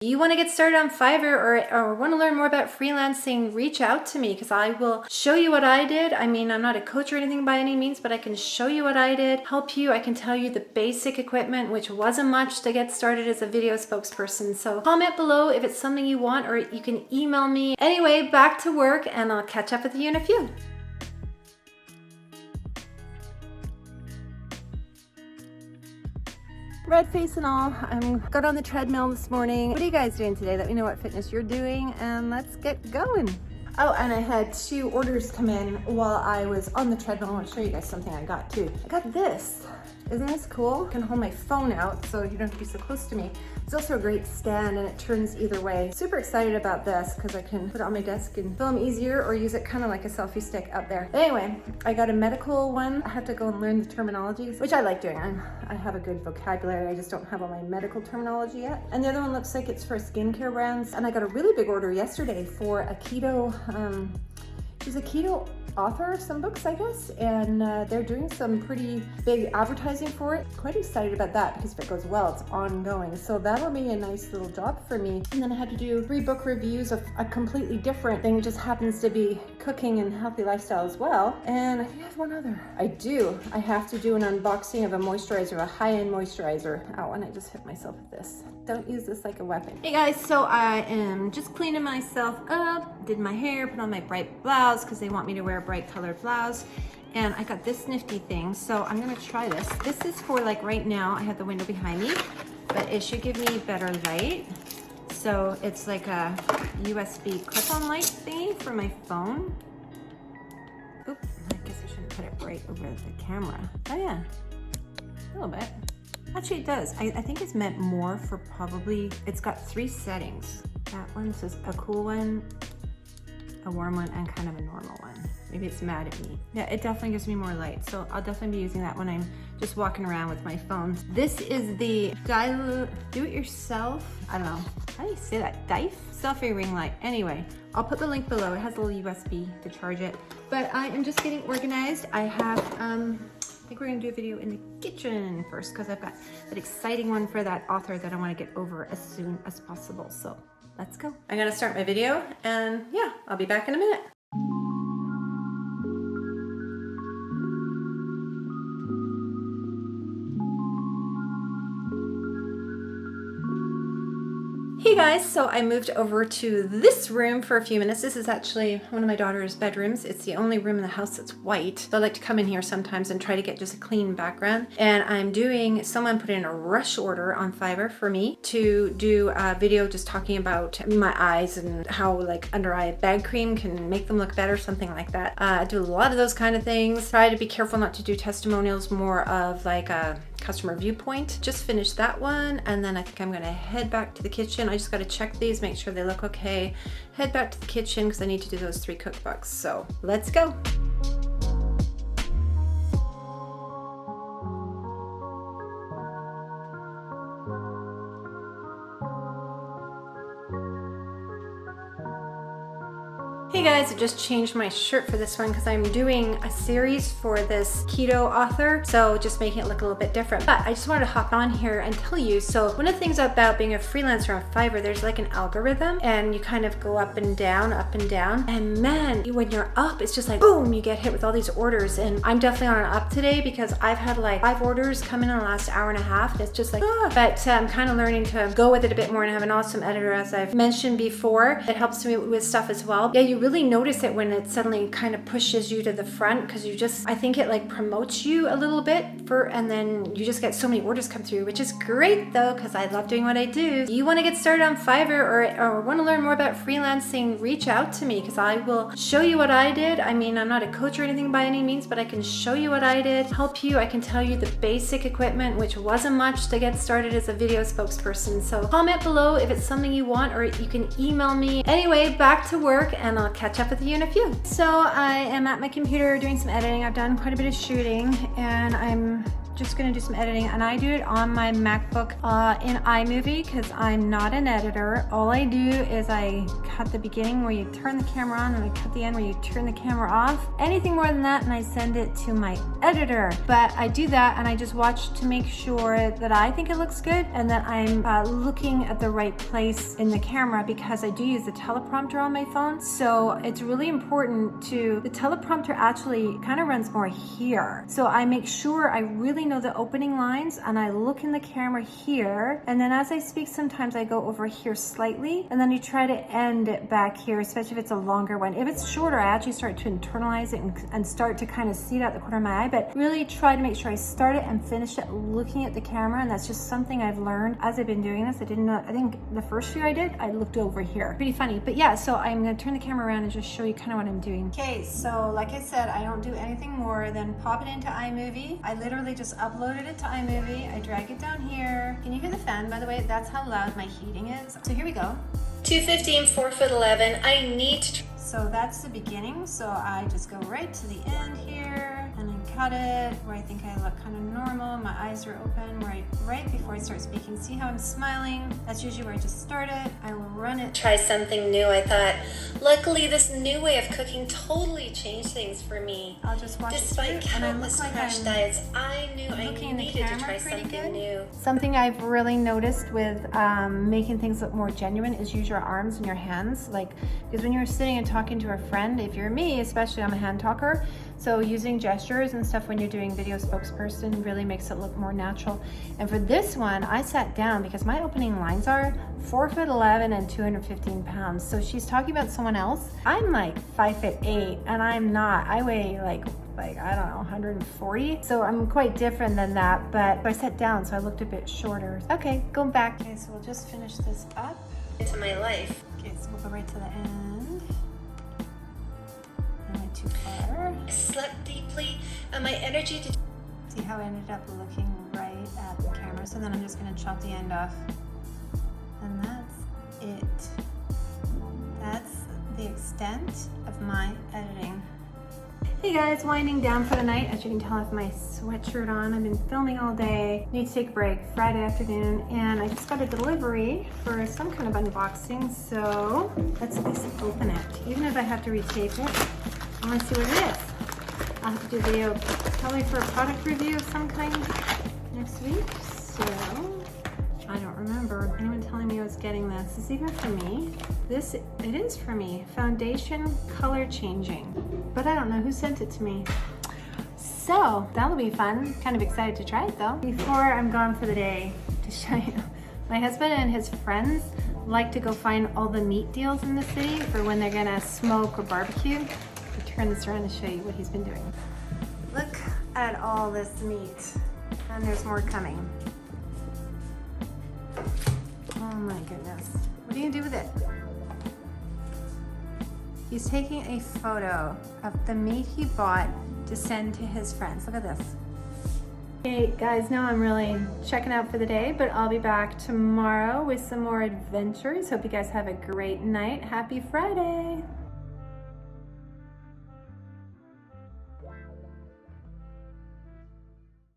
You want to get started on Fiverr or want to learn more about freelancing, reach out to me because I will show you what I did. I mean, I'm not a coach or anything by any means, but I can show you what I did, help you. I can tell you the basic equipment, which wasn't much to get started as a video spokesperson. So comment below if it's something you want, or you can email me. Anyway, back to work and I'll catch up with you in a few. Red face and all, got on the treadmill this morning. What are you guys doing today? Let me know what fitness you're doing and let's get going. Oh, and I had 2 orders come in while I was on the treadmill. I want to show you guys something I got too. I got this. Isn't this cool? I can hold my phone out so you don't have to be so close to me. It's also a great stand and it turns either way. Super excited about this because I can put it on my desk and film easier or use it kind of like a selfie stick up there. But anyway, I got a medical one. I have to go and learn the terminologies, which I like doing. I have a good vocabulary. I just don't have all my medical terminology yet. And the other one looks like it's for skincare brands. And I got a really big order yesterday for a keto, she's a keto author of some books, I guess, and they're doing some pretty big advertising for it. Quite excited about that because if it goes well, it's ongoing. So that'll be a nice little job for me. And then I had to do 3 book reviews of a completely different thing. It just happens to be cooking and healthy lifestyle as well. And I think I have one other. I have to do an unboxing of a moisturizer, a high-end moisturizer. Oh, and I just hit myself with this. Don't use this like a weapon. Hey guys, so I am just cleaning myself up, did my hair, put on my bright blouse because they want me to wear a bright colored blouse. And I got this nifty thing, so I'm gonna try this. This is for like right now, I have the window behind me, but it should give me better light. So it's like a USB clip-on light thingy for my phone. Oops, I guess I shouldn't put it right over the camera. Oh yeah, a little bit. Actually it does. I think it's meant more for probably, it's got 3 settings. That one says a cool one, a warm one, and kind of a normal one. Maybe it's mad at me. Yeah, it definitely gives me more light. So I'll definitely be using that when I'm just walking around with my phone. This is the do-it-yourself, I don't know, how do you say that? Dife? Selfie ring light. Anyway, I'll put the link below. It has a little USB to charge it. But I am just getting organized. I have, I think we're gonna do a video in the kitchen first because I've got that exciting one for that author that I wanna get over as soon as possible. So let's go. I'm gonna start my video and yeah, I'll be back in a minute. Hey guys, so I moved over to this room for a few minutes. This is actually one of my daughter's bedrooms. It's the only room in the house that's white. So I like to come in here sometimes and try to get just a clean background. And I'm doing, someone put in a rush order on Fiverr for me to do a video just talking about my eyes and how like under eye bag cream can make them look better, something like that. I do a lot of those kind of things. Try to be careful not to do testimonials, more of like a customer viewpoint. Just finished that one and then I think I'm gonna head back to the kitchen. I just gotta check these, make sure they look okay. Head back to the kitchen because I need to do those 3 cookbooks. So let's go. Hey guys, I just changed my shirt for this one because I'm doing a series for this keto author, so just making it look a little bit different. But I just wanted to hop on here and tell you, so one of the things about being a freelancer on Fiverr, there's like an algorithm and you kind of go up and down, and man, when you're up, it's just like boom, you get hit with all these orders. And I'm definitely on an up today because I've had like 5 orders come in the last hour and a half. It's just like, but I'm kind of learning to go with it a bit more and have an awesome editor, as I've mentioned before. It helps me with stuff as well. Yeah, you really notice it when it suddenly kind of pushes you to the front because you just, I think it like promotes you a little bit and then you just get so many orders come through, which is great though because I love doing what I do. You want to get started on Fiverr or want to learn more about freelancing, reach out to me because I will show you what I did. I mean, I'm not a coach or anything by any means, but I can show you what I did, help you. I can tell you the basic equipment, which wasn't much to get started as a video spokesperson. So comment below if it's something you want, or you can email me. Anyway, back to work and I'll catch up with you in a few. So I am at my computer doing some editing. I've done quite a bit of shooting and I'm just gonna do some editing, and I do it on my MacBook in iMovie because I'm not an editor. All I do is I cut the beginning where you turn the camera on, and I cut the end where you turn the camera off. Anything more than that and I send it to my editor. But I do that and I just watch to make sure that I think it looks good and that I'm looking at the right place in the camera, because I do use the teleprompter on my phone. So it's really important the teleprompter actually kind of runs more here. So I make sure I really know the opening lines and I look in the camera here. And then as I speak, sometimes I go over here slightly and then you try to end it back here, especially if it's a longer one. If it's shorter, I actually start to internalize it and start to kind of see it out the corner of my eye, but really try to make sure I start it and finish it looking at the camera. And that's just something I've learned as I've been doing this. I didn't know, I think the first year I did, I looked over here. Pretty funny, but yeah, so I'm gonna turn the camera around and just show you kind of what I'm doing. Okay, so like I said, I don't do anything more than pop it into iMovie. I literally just uploaded it to iMovie. I drag it down here. Can you hear the fan, by the way? That's how loud my heating is. So here we go. 215, 4'11". I need to... So that's the beginning. So I just go right to the end here and I cut it where I think I look kind of normal. My eyes are open right before I start speaking. See how I'm smiling? That's usually where I just start it. I will run it. Try something new, I thought. Luckily, this new way of cooking totally changed things for me. I'll just watch Despite countless crash diets, I knew I needed to try something new. Something I've really noticed with making things look more genuine is use your arms and your hands. Like, because when you're sitting and talking to a friend, if you're me, especially I'm a hand talker, so using gestures and stuff when you're doing video spokesperson really makes it look more natural. And for this one, I sat down because my opening lines are 4'11" and 215 pounds. So she's talking about someone else. I'm like 5'8" and I'm not. I weigh like I don't know, 140. So I'm quite different than that, but I sat down so I looked a bit shorter. Okay, going back. Okay, so we'll just finish this up into my life. Okay, so we'll go right to the end. I went too far. I slept deeply and my energy to... See how I ended up looking right at the camera? So then I'm just gonna chop the end off. And that's it. That's the extent of my editing. Hey guys, winding down for the night. As you can tell, I have my sweatshirt on. I've been filming all day. Need to take a break, Friday afternoon, and I just got a delivery for some kind of unboxing, so let's at least open it. Even if I have to retape it, I want to see what it is. I'll have to do a video probably for a product review of some kind next week, so I don't remember anyone telling me I was getting this. Is this even for me? It is for me. Foundation color changing. But I don't know who sent it to me. So that'll be fun. Kind of excited to try it though. Before I'm gone for the day, to show you, my husband and his friends like to go find all the meat deals in the city for when they're gonna smoke or barbecue. I'll turn this around and show you what he's been doing. Look at all this meat. And there's more coming. Oh my goodness. What are you gonna do with it? He's taking a photo of the meat he bought to send to his friends. Look at this. Okay guys, now I'm really checking out for the day, but I'll be back tomorrow with some more adventures. Hope you guys have a great night. Happy Friday.